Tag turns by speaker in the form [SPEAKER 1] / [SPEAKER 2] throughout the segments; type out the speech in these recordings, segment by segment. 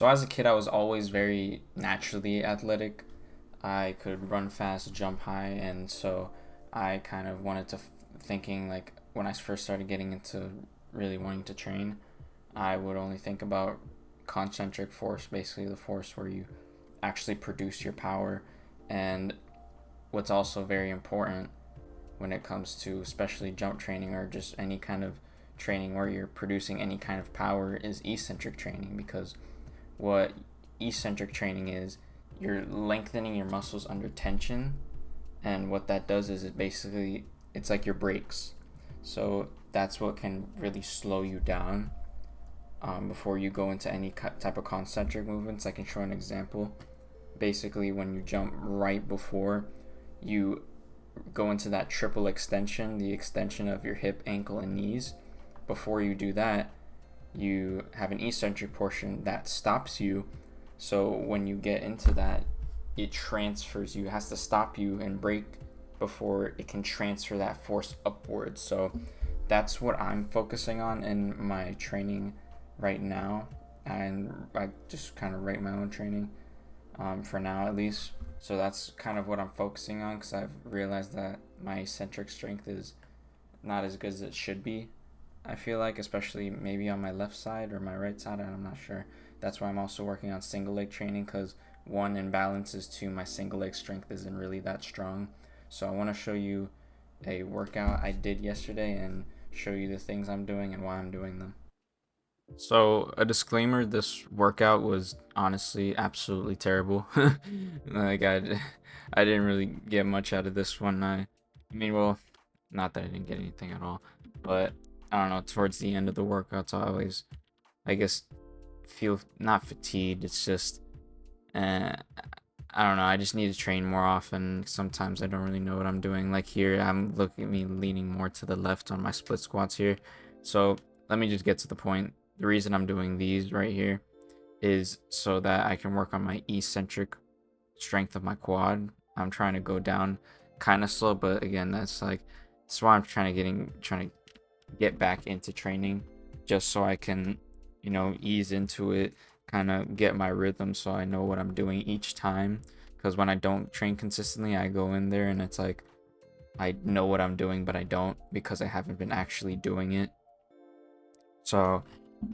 [SPEAKER 1] So as a kid, I was always very naturally athletic. I could run fast, jump high, and so I kind of wanted to thinking like when I first started getting into really wanting to train, I would only think about concentric force, basically the force where you actually produce your power. And what's also very important when it comes to especially jump training or just any kind of training where you're producing any kind of power is eccentric training, because what eccentric training is, you're lengthening your muscles under tension, and what that does is it basically, it's like your brakes. So that's what can really slow you down before you go into any type of concentric movements. I can show an example. Basically, when you jump right before you go into that triple extension, the extension of your hip, ankle, and knees, before you do that, you have an eccentric portion that stops you. So when you get into that, it transfers you. It has to stop you and brake before it can transfer that force upwards. So that's what I'm focusing on in my training right now. And I just kind of rate my own training for now at least. So that's kind of what I'm focusing on, because I've realized that my eccentric strength is not as good as it should be. I feel like, especially maybe on my left side or my right side, I'm not sure. That's why I'm also working on single leg training, because one, imbalances, two, my single leg strength isn't really that strong. So I want to show you a workout I did yesterday and show you the things I'm doing and why I'm doing them. So, a disclaimer, this workout was honestly absolutely terrible. like I didn't really get much out of this one. I mean, well, not that I didn't get anything at all, but I don't know, towards the end of the workouts I always, I guess, feel not fatigued. It's just uh, I don't know, I just need to train more often. Sometimes I don't really know what I'm doing. Like here, I'm looking at me leaning more to the left on my split squats here. So let me just get to the point. The reason I'm doing these right here is so that I can work on my eccentric strength of my quad. I'm trying to go down kind of slow, but again, that's why I'm trying to get back into training, just so I can, ease into it, kind of get my rhythm so I know what I'm doing each time. Because when I don't train consistently, I go in there and it's like I know what I'm doing, but I don't, because I haven't been actually doing it. So,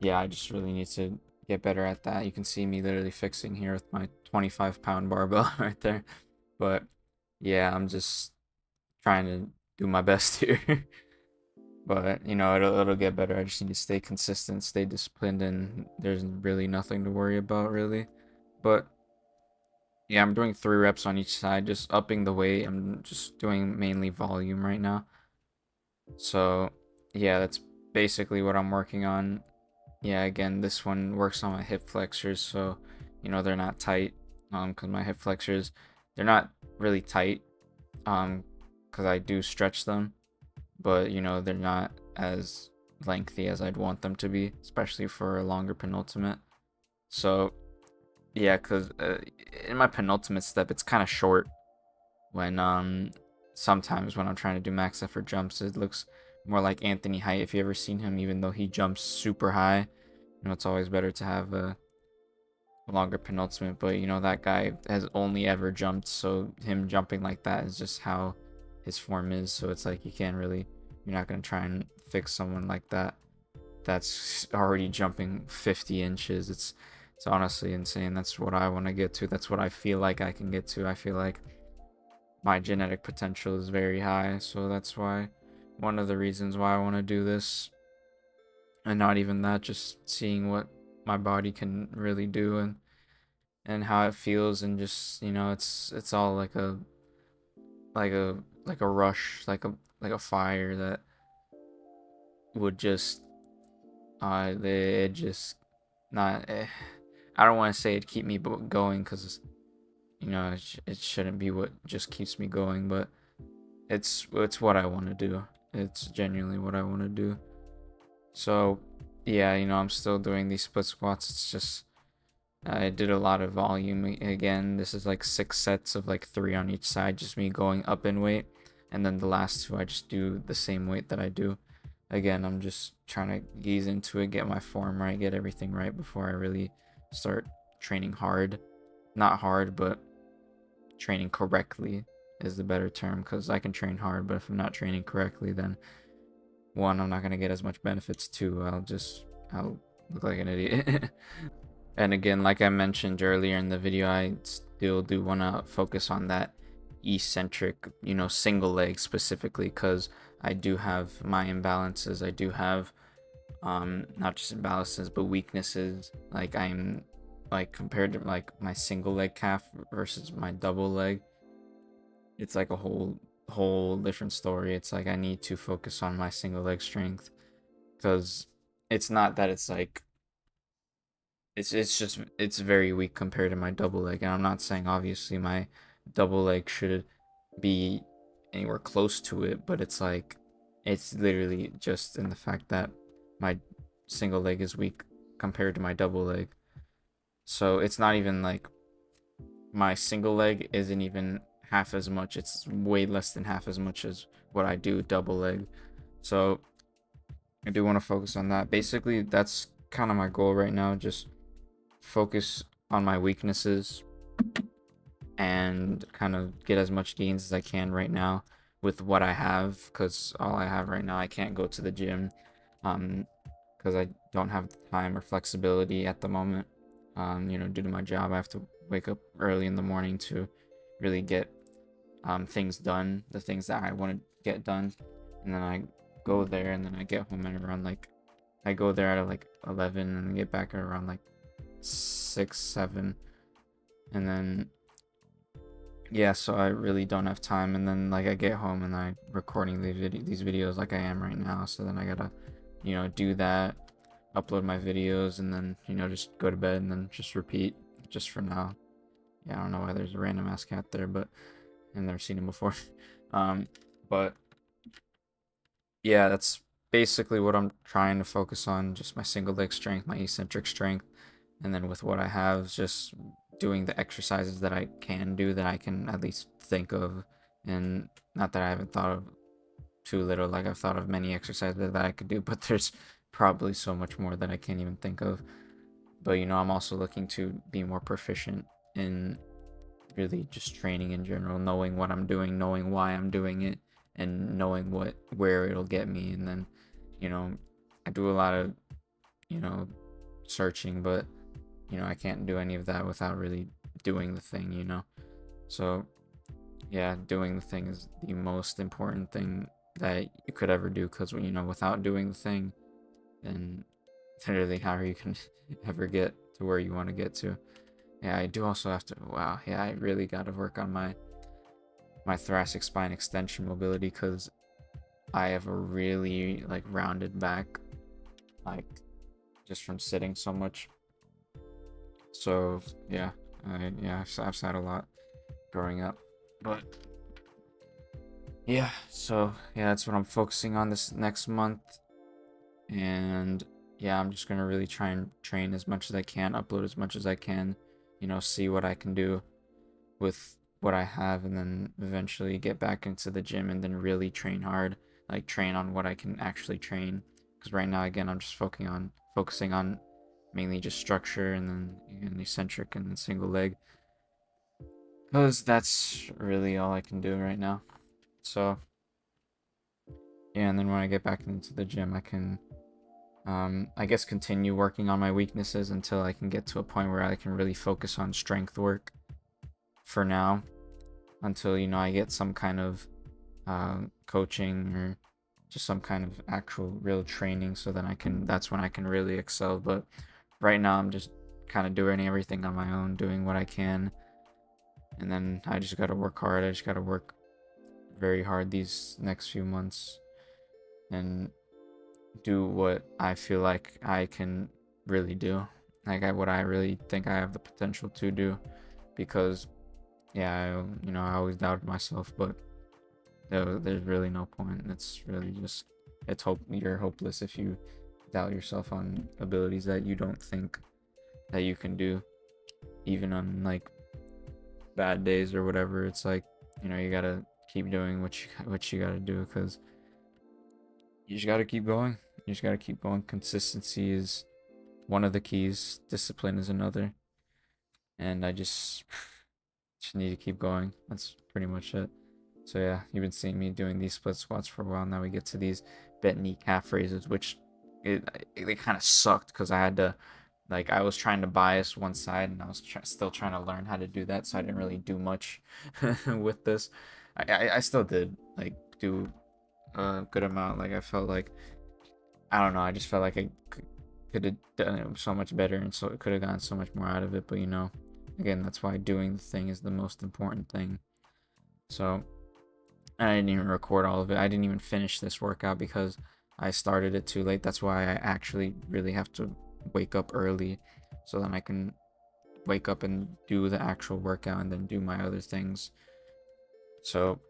[SPEAKER 1] yeah, I just really need to get better at that. You can see me literally fixing here with my 25-pound barbell right there. But yeah, I'm just trying to do my best here. But it'll get better. I just need to stay consistent, stay disciplined, and there's really nothing to worry about really. But yeah, I'm doing 3 reps on each side, just upping the weight. I'm just doing mainly volume right now. So yeah, that's basically what I'm working on. Yeah, again, this one works on my hip flexors, so they're not tight. Because my hip flexors, they're not really tight. Because I do stretch them, but they're not as lengthy as I'd want them to be, especially for a longer penultimate. So yeah, because in my penultimate step, it's kind of short. When sometimes when I'm trying to do max effort jumps, it looks more like Anthony Height. If you ever seen him, even though he jumps super high, it's always better to have a longer penultimate. But that guy has only ever jumped, so him jumping like that is just how his form is. So it's like you're not gonna try and fix someone like that that's already jumping 50 inches. It's honestly insane. That's what I want to get to. That's what I feel like I can get to. I feel like my genetic potential is very high, so that's why one of the reasons why I want to do this. And not even that, just seeing what my body can really do, and how it feels, and just it's all like a rush, like a fire that would just it just not I don't want to say it keep me going, because it shouldn't be what just keeps me going, but it's what I want to do. It's genuinely what I want to do. So yeah, I'm still doing these split squats. It's just I did a lot of volume again. This is like 6 sets of like 3 on each side, just me going up in weight, and then the last 2 I just do the same weight that I do. Again, I'm just trying to ease into it, get my form right, get everything right before I really start training hard. Not hard, but training correctly is the better term, because I can train hard, but if I'm not training correctly, then one, I'm not gonna get as much benefits. Two, I'll look like an idiot. And again, like I mentioned earlier in the video, I still do want to focus on that eccentric, single leg specifically, because I do have my imbalances. I do have not just imbalances but weaknesses. Like I'm like compared to like my single leg calf versus my double leg, it's like a whole different story. It's like I need to focus on my single leg strength, because it's not that it's like it's just it's very weak compared to my double leg. And I'm not saying obviously my double leg should be anywhere close to it, but it's like it's literally just in the fact that my single leg is weak compared to my double leg. So it's not even like my single leg isn't even half as much. It's way less than half as much as what I do double leg. So I do want to focus on that. Basically, that's kind of my goal right now. Just focus on my weaknesses and kind of get as much gains as I can right now with what I have, because all I have right now, I can't go to the gym because I don't have the time or flexibility at the moment. Due to my job, I have to wake up early in the morning to really get things done, the things that I want to get done, and then I go there, and then I get home at around like I go there at like 11 and get back at around like 6, 7, and then yeah, so I really don't have time. And then like I get home and I recording these videos like I am right now, so then I gotta do that, upload my videos, and then just go to bed and then just repeat just for now. Yeah, I don't know why there's a random ass cat there, but I've never seen him before. But yeah, that's basically what I'm trying to focus on, just my single leg strength, my eccentric strength, and then with what I have, just doing the exercises that I can do, that I can at least think of. And not that I haven't thought of too little, like I've thought of many exercises that I could do, but there's probably so much more that I can't even think of. But I'm also looking to be more proficient in really just training in general, knowing what I'm doing, knowing why I'm doing it, and knowing where it'll get me. And then I do a lot of you know searching, but I can't do any of that without really doing the thing. So yeah, doing the thing is the most important thing that you could ever do, because without doing the thing, then literally how are you can ever get to where you want to get to? Yeah, I do also have to, wow, yeah, I really got to work on my thoracic spine extension mobility, because I have a really like rounded back, like just from sitting so much. So yeah, I've sat a lot growing up, but yeah, so yeah, that's what I'm focusing on this next month. And yeah, I'm just gonna really try and train as much as I can, upload as much as I can, see what I can do with what I have, and then eventually get back into the gym and then really train hard, like train on what I can actually train. Because right now, again, I'm just focusing on mainly just structure, and then again, eccentric and then single leg, because that's really all I can do right now. So yeah, and then when I get back into the gym, I can I guess continue working on my weaknesses until I can get to a point where I can really focus on strength work for now, until I get some kind of coaching, or just some kind of actual real training, so then that's when I can really excel. But right now I'm just kind of doing everything on my own, doing what I can, and then I just got to work hard. I just got to work very hard these next few months and do what I feel like I can really do, like what I really think I have the potential to do. Because yeah, I always doubted myself, but there's really no point. It's really just you're hopeless if you doubt yourself on abilities that you don't think that you can do, even on like bad days or whatever. It's like you gotta keep doing what you gotta do, because you just gotta keep going. You just gotta keep going. Consistency is one of the keys. Discipline is another. And I just need to keep going. That's pretty much it. So yeah, you've been seeing me doing these split squats for a while. Now we get to these bent knee calf raises, which they kind of sucked because I had to, like, I was trying to bias one side and I was still trying to learn how to do that, so I didn't really do much with this. I still did like do a good amount. Like I felt like, I don't know, I just felt like I could have done it so much better, and so it could have gotten so much more out of it. But you know, again, that's why doing the thing is the most important thing. So, and I didn't even record all of it. I didn't even finish this workout because I started it too late. That's why I actually really have to wake up early so then I can wake up and do the actual workout and then do my other things. So,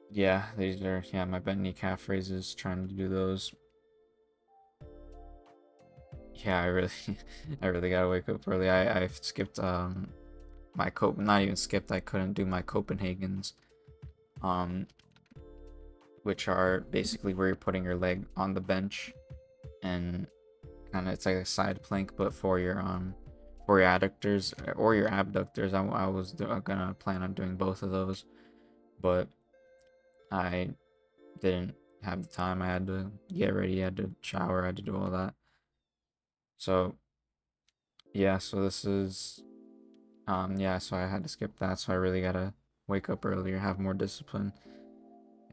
[SPEAKER 1] yeah, these are, yeah, my bent knee calf raises, trying to do those. Yeah, I really I really gotta wake up early. I've skipped my not even skipped, I couldn't do my Copenhagen's, um which are basically where you're putting your leg on the bench and kind of, it's like a side plank but for your adductors or your abductors. I was gonna plan on doing both of those, but I didn't have the time. I had to get ready, I had to shower, I had to do all that. So yeah, so this is yeah, so I had to skip that, so I really gotta wake up earlier, have more discipline.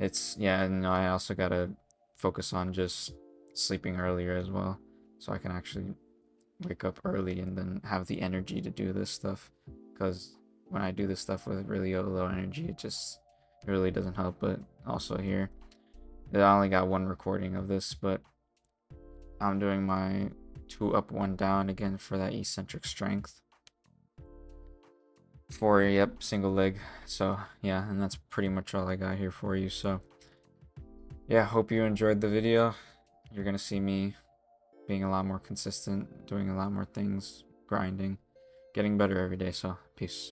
[SPEAKER 1] It's, yeah, and I also gotta focus on just sleeping earlier as well, so I can actually wake up early and then have the energy to do this stuff. Because when I do this stuff with really low energy, it really doesn't help. But also here, I only got one recording of this, but I'm doing my 2 up 1 down again for that eccentric strength. For, yep, single leg. So yeah, and that's pretty much all I got here for you. So yeah, hope you enjoyed the video. You're gonna see me being a lot more consistent, doing a lot more things, grinding, getting better every day. So peace.